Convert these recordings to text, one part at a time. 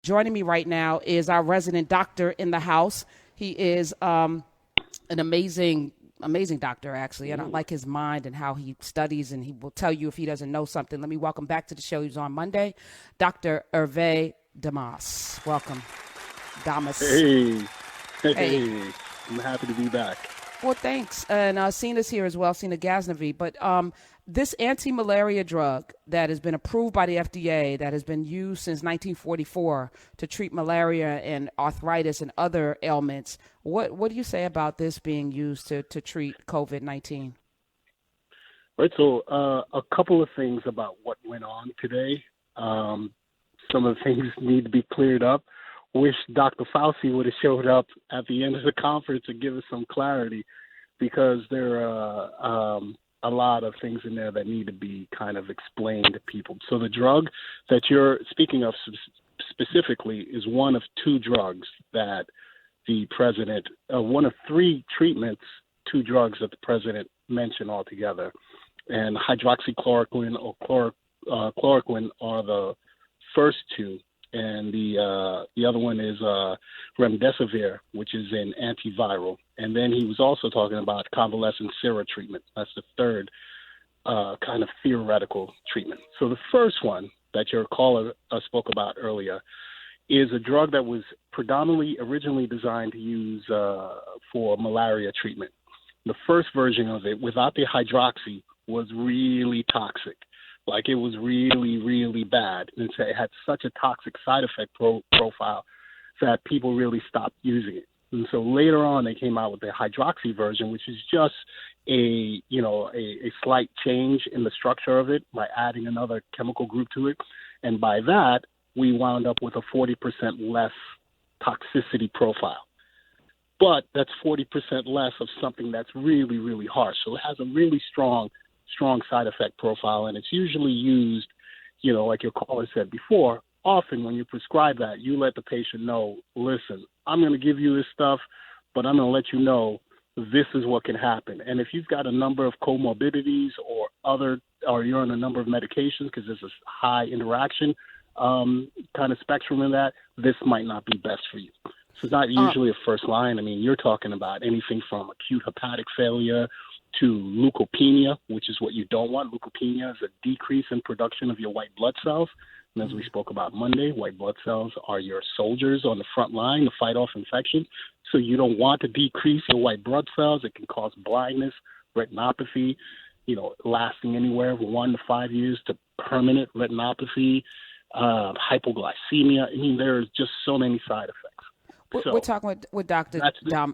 Joining me right now is our resident doctor in the house. He is an amazing doctor, actually, and I like his mind and how he studies, and he will tell you if he doesn't know something. Let me welcome back to the show. He was on Monday, Dr. Herve Damas. Welcome, Damas. Hey, Hey, hey, I'm happy to be back. well, thanks. And Cena's here as well, Cena Gaznavi. But this anti-malaria drug that has been approved by the FDA, that has been used since 1944 to treat malaria and arthritis and other ailments, what do you say about this being used to treat COVID-19? Right, so a couple of things about what went on today. Um, some of the things need to be cleared up. Wish Dr. Fauci would have showed up at the end of the conference and give us some clarity because there are a lot of things in there that need to be kind of explained to people. So the drug that you're speaking of specifically is one of two drugs that the president, one of three treatments, two drugs that the president mentioned altogether. And hydroxychloroquine or chloroquine are the first two, and the other one is remdesivir, which is an antiviral. And then he was also talking about convalescent sera treatment. That's the third kind of theoretical treatment. So the first one that your caller spoke about earlier is a drug that was predominantly originally designed to use for malaria treatment. The first version of it, without the hydroxy, was really toxic. Like it was really, really bad. And it had such a toxic side effect profile that people really stopped using it. And so later on, they came out with the hydroxy version, which is just a slight change in the structure of it by adding another chemical group to it. And by that, we wound up with a 40% less toxicity profile. But that's 40% less of something that's really, really harsh. So it has a really strong side effect profile, and it's usually used, like your caller said before, often when you prescribe that, you let the patient know, listen, I'm going to give you this stuff, but I'm going to let you know this is what can happen. And if you've got a number of comorbidities or you're on a number of medications because there's a high interaction kind of spectrum in that, this might not be best for you. So it's not Uh, usually a first line. I mean, you're talking about anything from acute hepatic failure to leukopenia, which is what you don't want. Leukopenia is a decrease in production of your white blood cells. And as we spoke about Monday, white blood cells are your soldiers on the front line to fight off infection. So you don't want to decrease your white blood cells. It can cause blindness, retinopathy, lasting anywhere from 1 to 5 years to permanent retinopathy, hypoglycemia. I mean, there's just so many side effects. we're So talking with Dr. that's the,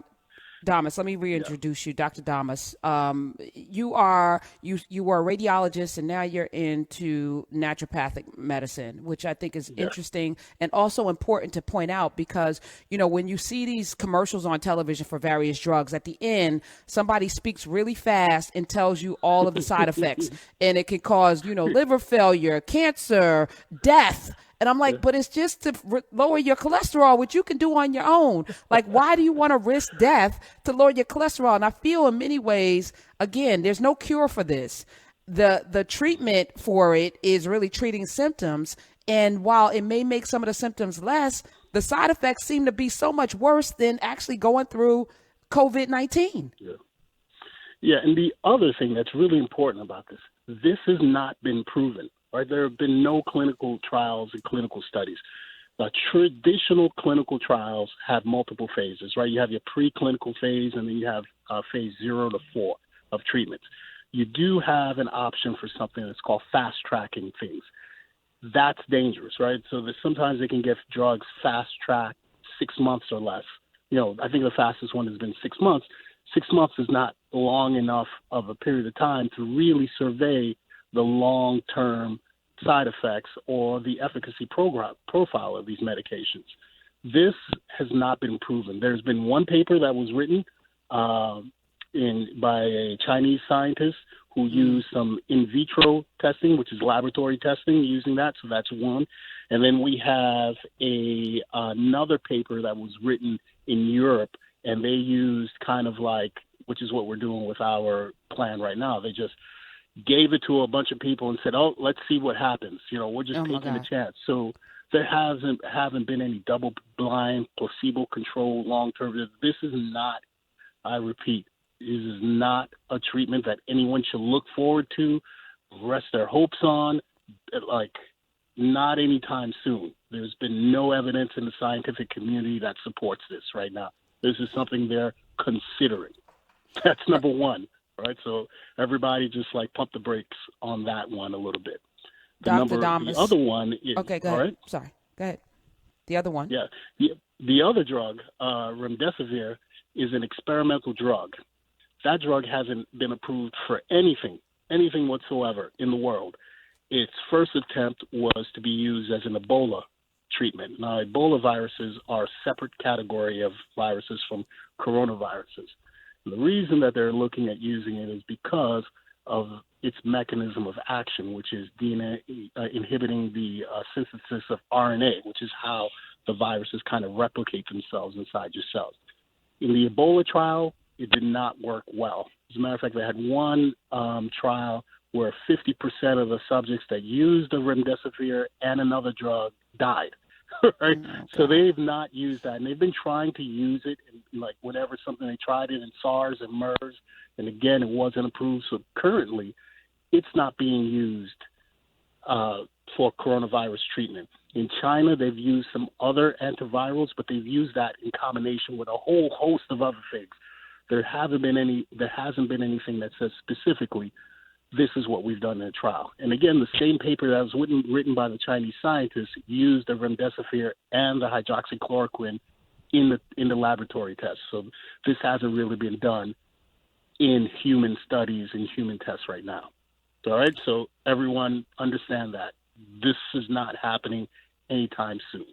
Damas. Let me yeah. reintroduce you, Dr. Damas. You were a radiologist, and now you're into naturopathic medicine, which I think is Yes. interesting and also important to point out because when you see these commercials on television for various drugs, at the end somebody speaks really fast and tells you all of the side effects, and it can cause liver failure, cancer, death. And I'm Yeah. like, but it's just to lower your cholesterol, which you can do on your own. Like, why do you want to risk death to lower your cholesterol? And I feel in many ways, again, there's no cure for this. The treatment for it is really treating symptoms. And while it may make some of the symptoms less, the side effects seem to be so much worse than actually going through COVID-19. Yeah. Yeah, and the other thing that's really important about this has not been proven, right? There have been no clinical trials and clinical studies. Traditional clinical trials have multiple phases, right? You have your preclinical phase, and then you have phase 0 to 4 of treatments. You do have an option for something that's called fast tracking things. That's dangerous, right? So that sometimes they can get drugs fast tracked 6 months or less. I think the fastest one has been 6 months. 6 months is not long enough of a period of time to really survey the long-term side effects or the efficacy profile of these medications. This has not been proven. There's been one paper that was written by a Chinese scientist who used some in vitro testing, which is laboratory testing, using that. So that's one. And then we have another paper that was written in Europe, and they used kind of like, which is what we're doing with our plan right now. They just gave it to a bunch of people and said, "Oh, let's see what happens. We're just Oh my taking a God. chance." So There haven't been any double-blind, placebo-controlled long-term. This is not, I repeat, this is not a treatment that anyone should look forward to, rest their hopes on, like not anytime soon. There's been no evidence in the scientific community that supports this right now. This is something they're considering. That's number one, right? So everybody just like pump the brakes on that one a little bit. Dr. Damas. The other one is, okay, go ahead. all right? Sorry, go ahead. The other one. Yeah. The other drug, remdesivir, is an experimental drug. That drug hasn't been approved for anything whatsoever in the world. Its first attempt was to be used as an Ebola treatment. Now, Ebola viruses are a separate category of viruses from coronaviruses. And the reason that they're looking at using it is because of its mechanism of action, which is DNA inhibiting the synthesis of RNA, which is how the viruses kind of replicate themselves inside your cells. In the Ebola trial, it did not work well. As a matter of fact, they had one trial where 50% of the subjects that used the remdesivir and another drug died. Right? So they've not used that, and they've been trying to use it in, like, whenever something they tried it in SARS and MERS, and again, it wasn't approved. So currently, it's not being used for coronavirus treatment. In China, they've used some other antivirals, but they've used that in combination with a whole host of other things. There hasn't been anything that says specifically this is what we've done in a trial. And again, the same paper that was written by the Chinese scientists used the remdesivir and the hydroxychloroquine in the laboratory tests. So this hasn't really been done in human studies and human tests right now. All right, so everyone understand that this is not happening anytime soon.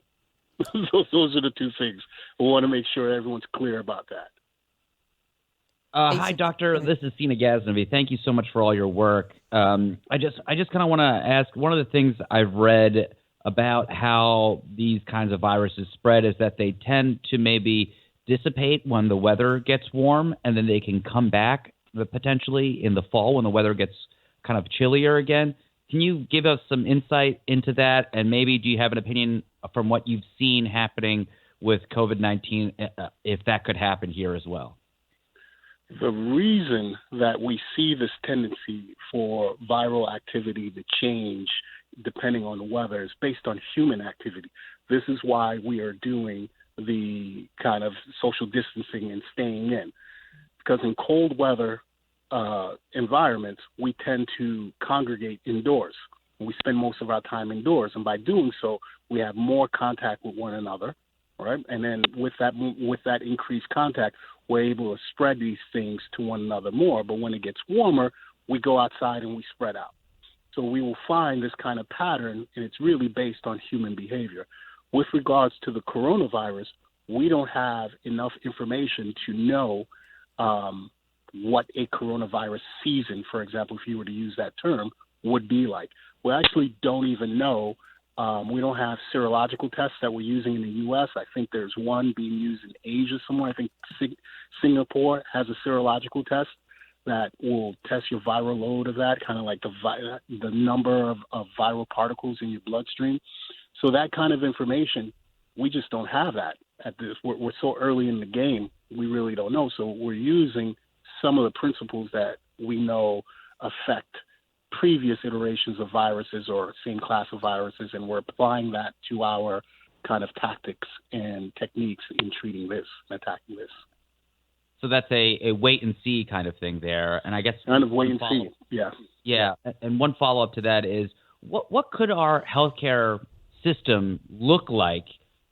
Those are the two things. I want to make sure everyone's clear about that. Hi, Doctor. This is Sina Ghaznavi. Thank you so much for all your work. I just kind of want to ask, one of the things I've read about how these kinds of viruses spread is that they tend to maybe dissipate when the weather gets warm, and then they can come back potentially in the fall when the weather gets kind of chillier again. Can you give us some insight into that? And maybe do you have an opinion from what you've seen happening with COVID-19, if that could happen here as well? The reason that we see this tendency for viral activity to change depending on the weather is based on human activity. This is why we are doing the kind of social distancing and staying in. Because in cold weather environments, we tend to congregate indoors. We spend most of our time indoors, and by doing so, we have more contact with one another, right? And then with that increased contact, we're able to spread these things to one another more. But when it gets warmer, we go outside and we spread out. So we will find this kind of pattern, and it's really based on human behavior. With regards to the coronavirus, we don't have enough information to know what a coronavirus season, for example, if you were to use that term, would be like. We actually don't even know. We don't have serological tests that we're using in the U.S. I think there's one being used in Asia somewhere. I think Singapore has a serological test that will test your viral load of that, kind of like the number of viral particles in your bloodstream. So that kind of information, we just don't have that at this. We're so early in the game, we really don't know. So we're using some of the principles that we know affect previous iterations of viruses or same class of viruses, and we're applying that to our kind of tactics and techniques in treating this, attacking this. So that's a wait and see kind of thing there, and I guess kind of wait and see. Yeah. Yeah, and one follow up to that is what could our healthcare system look like?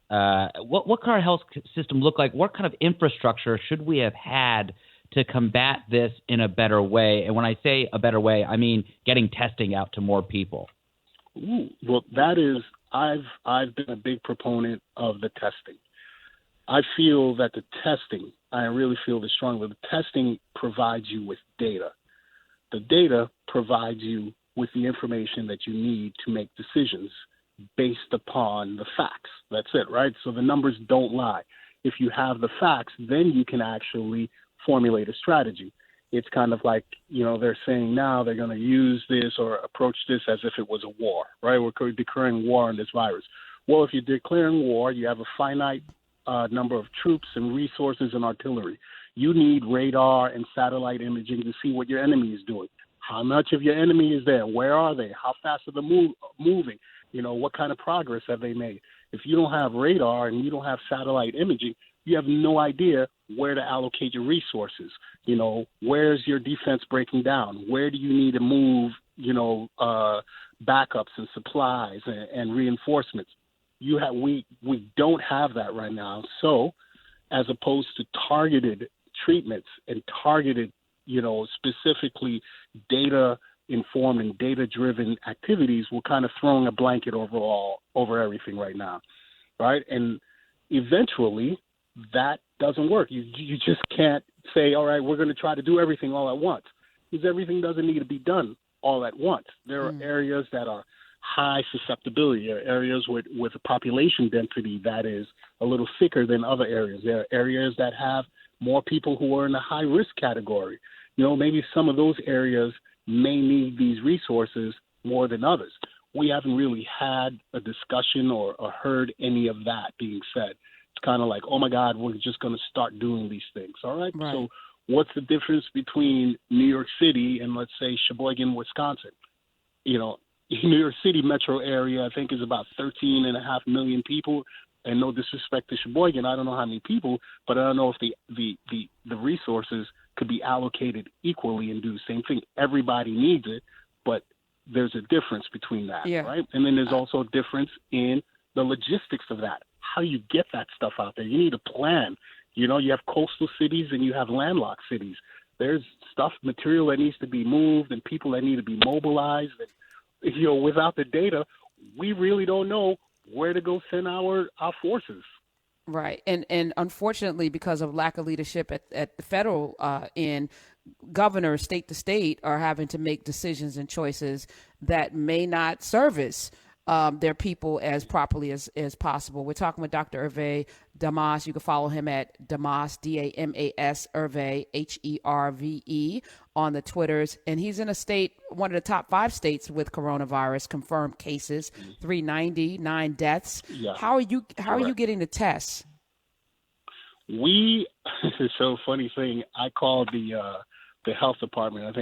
What could our health system look like? What kind of infrastructure should we have had to combat this in a better way? And when I say a better way, I mean getting testing out to more people. Ooh, well, that is, I've been a big proponent of the testing. I feel that the testing, I really feel this strongly, the testing provides you with data. The data provides you with the information that you need to make decisions based upon the facts. That's it, right? So the numbers don't lie. If you have the facts, then you can actually formulate a strategy. It's kind of like, they're saying now they're going to use this or approach this as if it was a war, right? We're declaring war on this virus. Well, if you're declaring war, you have a finite number of troops and resources and artillery. You need radar and satellite imaging to see what your enemy is doing. How much of your enemy is there? Where are they? How fast are they moving? What kind of progress have they made? If you don't have radar and you don't have satellite imaging, you have no idea where to allocate your resources. Where's your defense breaking down? Where do you need to move, backups and supplies and reinforcements? We don't have that right now. So as opposed to targeted treatments and targeted, specifically data-informed and data-driven activities, we're kind of throwing a blanket over everything right now, right? And eventually that doesn't work. You just can't say, all right, we're going to try to do everything all at once, because everything doesn't need to be done all at once. There are areas that are high susceptibility, areas with a population density that is a little thicker than other areas. There are areas that have more people who are in the high risk category. Maybe some of those areas may need these resources more than others. We haven't really had a discussion or heard any of that being said. It's kind of like, oh my God, we're just going to start doing these things. All right. So what's the difference between New York City and, let's say, Sheboygan, Wisconsin? New York City metro area, I think, is about 13.5 million people. And no disrespect to Sheboygan, I don't know how many people, but I don't know if the resources could be allocated equally and do the same thing. Everybody needs it, but there's a difference between that, right? And then there's also a difference in the logistics of that, how you get that stuff out there. You need a plan. You have coastal cities and you have landlocked cities. There's material that needs to be moved and people that need to be mobilized. And, without the data, we really don't know where to go send our forces. Right. And unfortunately, because of lack of leadership at the federal end, governors state to state are having to make decisions and choices that may not service their people as properly as possible. We're talking with Dr. Herve Damas. You can follow him at Damas, Damas, Herve, Herve, on the Twitters. And he's in a state, one of the top 5 states with coronavirus confirmed cases, 399 deaths. Yeah. How are you getting the tests? It's so funny thing. I called the health department. I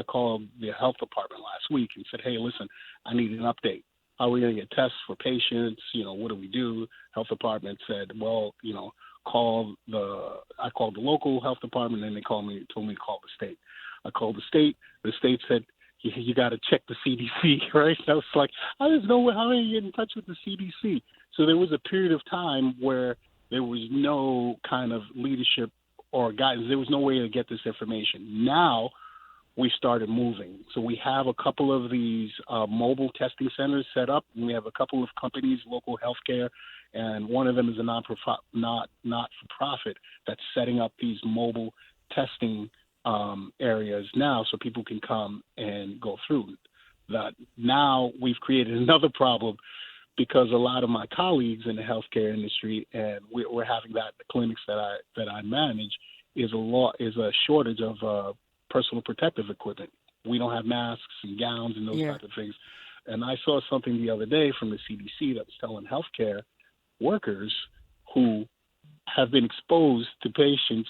called the health department last week and said, hey, listen, I need an update. How are we going to get tests for patients? What do we do? Health department said, well, I called the local health department, and they told me to call the state. I called the state. The state said, you got to check the CDC, right? So I was like, I just know how do you get in touch with the CDC? So there was a period of time where there was no kind of leadership or guidance. There was no way to get this information. Now we started moving. So we have a couple of these mobile testing centers set up, and we have a couple of companies, local healthcare, and one of them is a not-for-profit that's setting up these mobile testing areas now so people can come and go through that. Now we've created another problem because a lot of my colleagues in the healthcare industry, and we're having that the clinics that I manage, is a shortage of personal protective equipment. We don't have masks and gowns and those type of things. And I saw something the other day from the CDC that was telling healthcare workers who have been exposed to patients,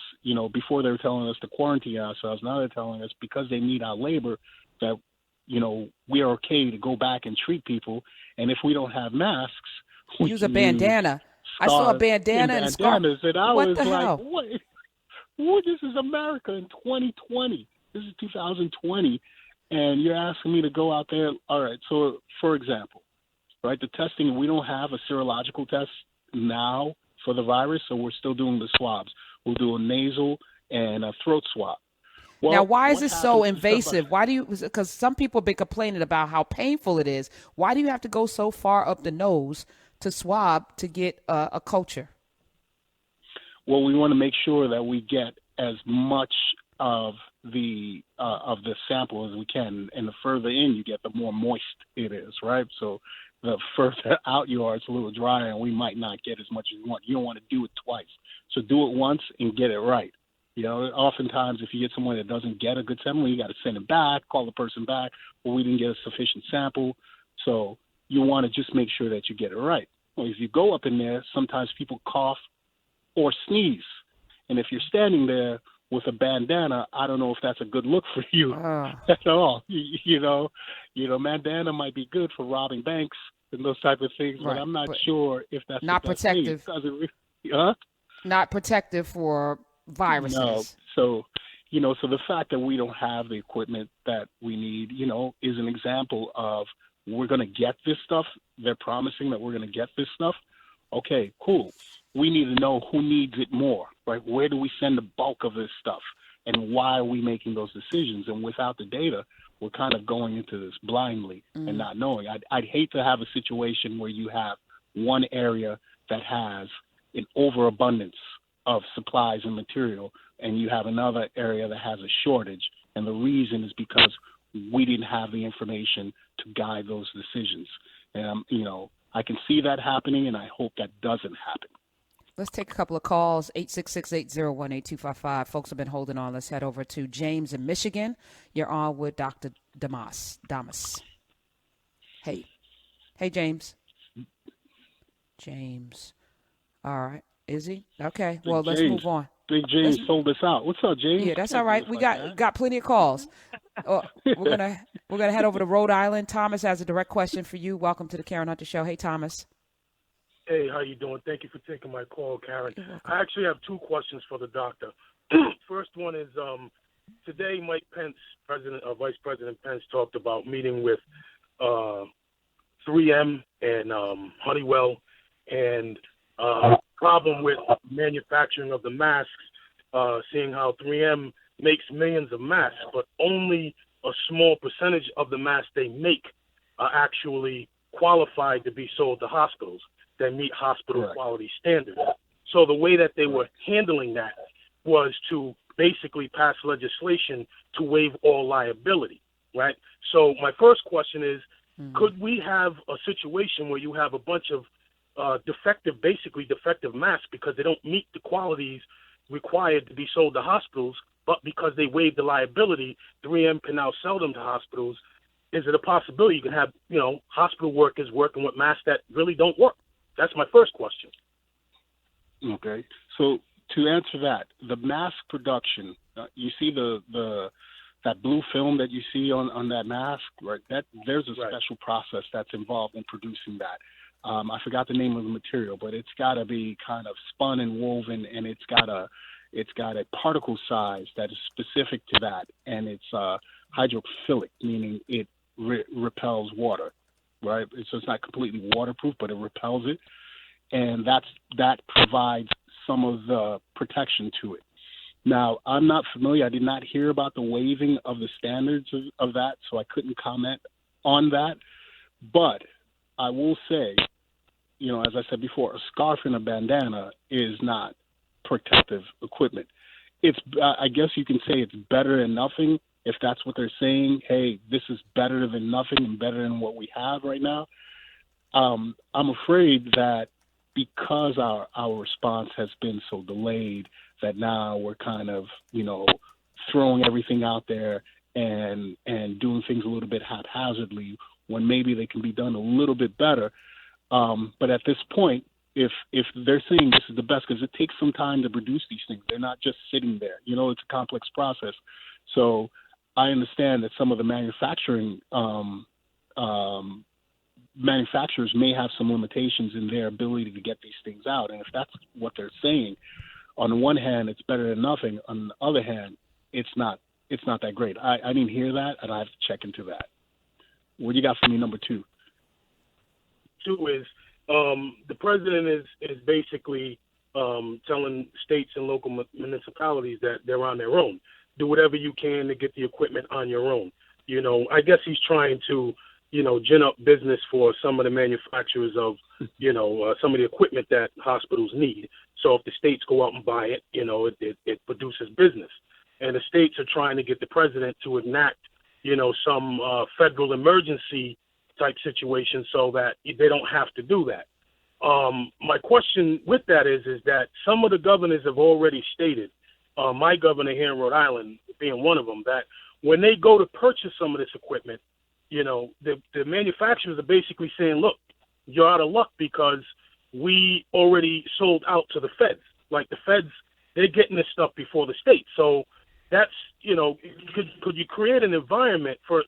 before they were telling us to quarantine ourselves. Now they're telling us because they need our labor that, we are okay to go back and treat people. And if we don't have masks, we use a bandana. I saw a bandana and scarf. And I what was the like, hell? What? This is America in 2020. This is 2020. And you're asking me to go out there. All right. So, for example, right, the testing, we don't have a serological test now for the virus, so we're still doing the swabs. We'll do a nasal and a throat swab. Well, now, why is this so invasive? Why do you? Because some people have been complaining about how painful it is. Why do you have to go so far up the nose to swab to get a culture? Well, we want to make sure that we get as much of the sample as we can, and the further in you get, the more moist it is, right? So the further out you are, it's a little drier, and we might not get as much as you want. You don't want to do it twice. So do it once and get it right. Oftentimes if you get someone that doesn't get a good sample, you got to send it back, call the person back, or we didn't get a sufficient sample. So you want to just make sure that you get it right. Well, if you go up in there, sometimes people cough or sneeze. And if you're standing there with a bandana, I don't know if that's a good look for you at all. You know, bandana might be good for robbing banks and those type of things, but I'm not sure if that's not the best protective. Not protective for viruses. No. So, so the fact that we don't have the equipment that we need, is an example of we're going to get this stuff. They're promising that we're going to get this stuff. Okay, cool. We need to know who needs it more, right? Where do we send the bulk of this stuff? And why are we making those decisions? And without the data, we're kind of going into this blindly and not knowing. I'd hate to have a situation where you have one area that has an overabundance of supplies and material, and you have another area that has a shortage. And the reason is because we didn't have the information to guide those decisions. And, I can see that happening, and I hope that doesn't happen. Let's take a couple of calls, 866-801-8255. Folks have been holding on. Let's head over to James in Michigan. You're on with Dr. Damas. Hey, James. All right. Is he? Okay. Well, let's move on. Big James sold us out. What's up, James? Yeah, that's all right. We got plenty of calls. We're gonna head over to Rhode Island. Thomas has a direct question for you. Welcome to the Karen Hunter Show. Hey, Thomas. Hey, how you doing? Thank you for taking my call, Karen. I actually have two questions for the doctor. First one is today Mike Pence, Vice President Pence, talked about meeting with 3M and Honeywell and problem with manufacturing of the masks, seeing how 3M makes millions of masks, but only a small percentage of the masks they make are actually qualified to be sold to hospitals that meet hospital quality standards. So the way that they were handling that was to basically pass legislation to waive all liability, right? So my first question is, could we have a situation where you have a bunch of defective masks because they don't meet the qualities required to be sold to hospitals, but because they waived the liability, 3M can now sell them to hospitals? Is it a possibility you can have, hospital workers working with masks that really don't work? That's my first question. Okay. So to answer that, the mask production, you see that blue film that you see on that mask, right? There's a special process that's involved in producing that. I forgot the name of the material, but it's got to be kind of spun and woven, and it's got a particle size that is specific to that, and it's hydrophilic, meaning it repels water, right? So it's not completely waterproof, but it repels it, and that provides some of the protection to it. Now, I'm not familiar. I did not hear about the waiving of the standards of that, so I couldn't comment on that. But I will say, as I said before, a scarf and a bandana is not protective equipment. I guess you can say it's better than nothing if that's what they're saying. Hey, this is better than nothing and better than what we have right now. I'm afraid that because our response has been so delayed, that now we're kind of, throwing everything out there and doing things a little bit haphazardly when maybe they can be done a little bit better. But at this point, if they're saying this is the best, because it takes some time to produce these things, they're not just sitting there. It's a complex process. So I understand that some of the manufacturers may have some limitations in their ability to get these things out. And if that's what they're saying, on the one hand, it's better than nothing. On the other hand, it's not that great. I didn't hear that, and I have to check into that. What do you got for me, number two? Two is the president is basically telling states and local municipalities that they're on their own. Do whatever you can to get the equipment on your own. I guess he's trying to, gin up business for some of the manufacturers of, some of the equipment that hospitals need. So if the states go out and buy it, it produces business. And the states are trying to get the president to enact, some federal emergency type situation so that they don't have to do that. My question with that is that some of the governors have already stated, my governor here in Rhode Island being one of them, that when they go to purchase some of this equipment, the manufacturers are basically saying, look, you're out of luck because, we already sold out to the feds. Like the feds, they're getting this stuff before the state. So that's, could you create an environment for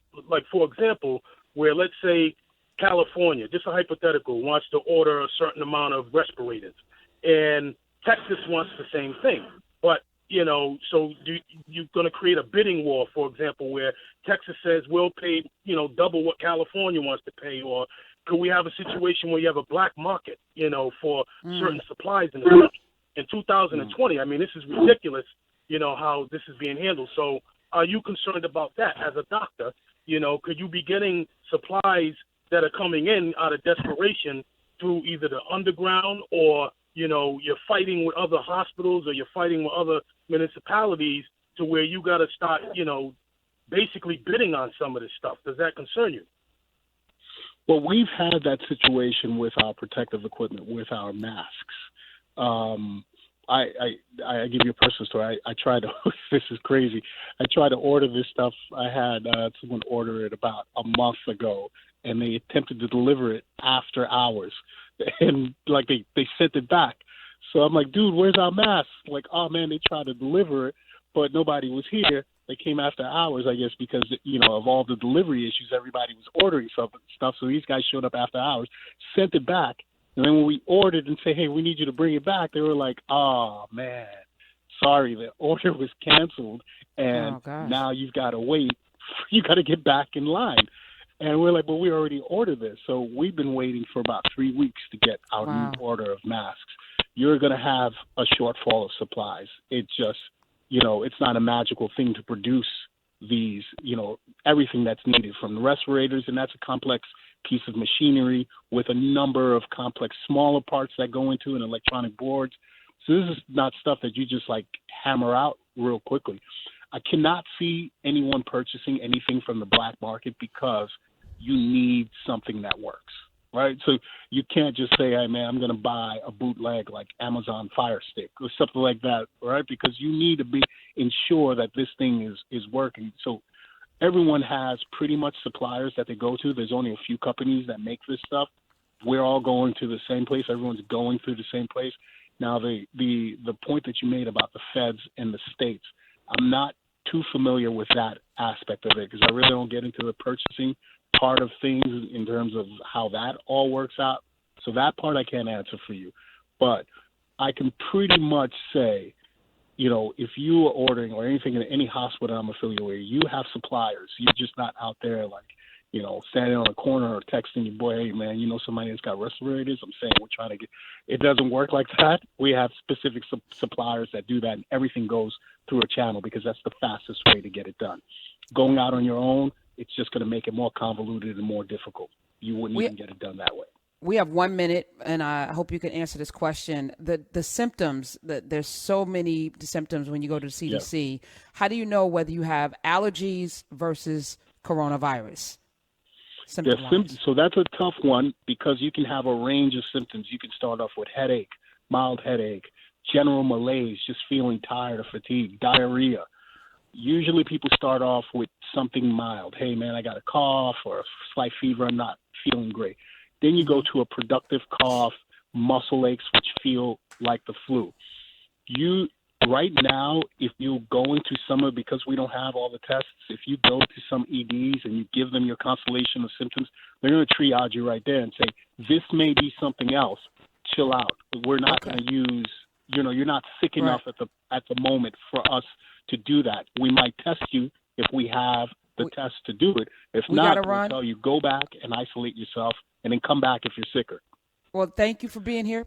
example, where let's say California, just a hypothetical, wants to order a certain amount of respirators, and Texas wants the same thing. But, so you're going to create a bidding war, for example, where Texas says we'll pay, double what California wants to pay, or could we have a situation where you have a black market, for certain supplies in 2020? I mean, this is ridiculous, how this is being handled. So are you concerned about that as a doctor? Could you be getting supplies that are coming in out of desperation through either the underground, or, you're fighting with other hospitals, or you're fighting with other municipalities to where you got to start, basically bidding on some of this stuff? Does that concern you? Well, we've had that situation with our protective equipment, with our masks. I give you a personal story. I tried to, this is crazy. I tried to order this stuff. I had someone order it about a month ago, and they attempted to deliver it after hours. And like they sent it back. So I'm like, dude, where's our mask? Like, oh man, they tried to deliver it, but nobody was here. They came after hours, I guess, because, of all the delivery issues, everybody was ordering stuff. So these guys showed up after hours, sent it back. And then when we ordered and say, hey, we need you to bring it back, they were like, oh, man, sorry, the order was canceled. And now you've got to wait. You got to get back in line. And we're like, well, we already ordered this. So we've been waiting for about 3 weeks to get our new order of masks. You're going to have a shortfall of supplies. It just, it's not a magical thing to produce these, everything that's needed from the respirators. And that's a complex piece of machinery with a number of complex smaller parts that go into an electronic boards. So this is not stuff that you just like hammer out real quickly. I cannot see anyone purchasing anything from the black market because you need something that works, right? So you can't just say, hey, man, I'm going to buy a bootleg like Amazon Fire Stick or something like that, right? Because you need to ensure that this thing is working. So everyone has pretty much suppliers that they go to. There's only a few companies that make this stuff. We're all going to the same place. Everyone's going through the same place. Now, the point that you made about the feds and the states, I'm not too familiar with that aspect of it because I really don't get into the purchasing part of things in terms of how that all works out. So that part I can't answer for you. But I can pretty much say, if you are ordering or anything in any hospital I'm affiliated with, you have suppliers. You're just not out there like, standing on a corner or texting your boy, hey, man, somebody that's got respirators. I'm saying we're trying to get – it doesn't work like that. We have specific suppliers that do that, and everything goes through a channel because that's the fastest way to get it done. Going out on your own, it's just going to make it more convoluted and more difficult. You wouldn't even get it done that way. We have 1 minute, and I hope you can answer this question. The symptoms, there's so many symptoms when you go to the CDC. Yeah. How do you know whether you have allergies versus coronavirus? So that's a tough one because you can have a range of symptoms. You can start off with headache, mild headache, general malaise, just feeling tired or fatigued, diarrhea. Usually people start off with something mild. Hey, man, I got a cough or a slight fever. I'm not feeling great. Then you go to a productive cough, muscle aches, which feel like the flu. Right now, if you go into summer, because we don't have all the tests, if you go to some EDs and you give them your constellation of symptoms, they're going to triage you right there and say, this may be something else. Chill out. We're not going to use, you're not sick enough at the moment for us to do that. We might test you if we have the test to do it. If not, we'll tell you, go back and isolate yourself and then come back if you're sicker. Well, thank you for being here.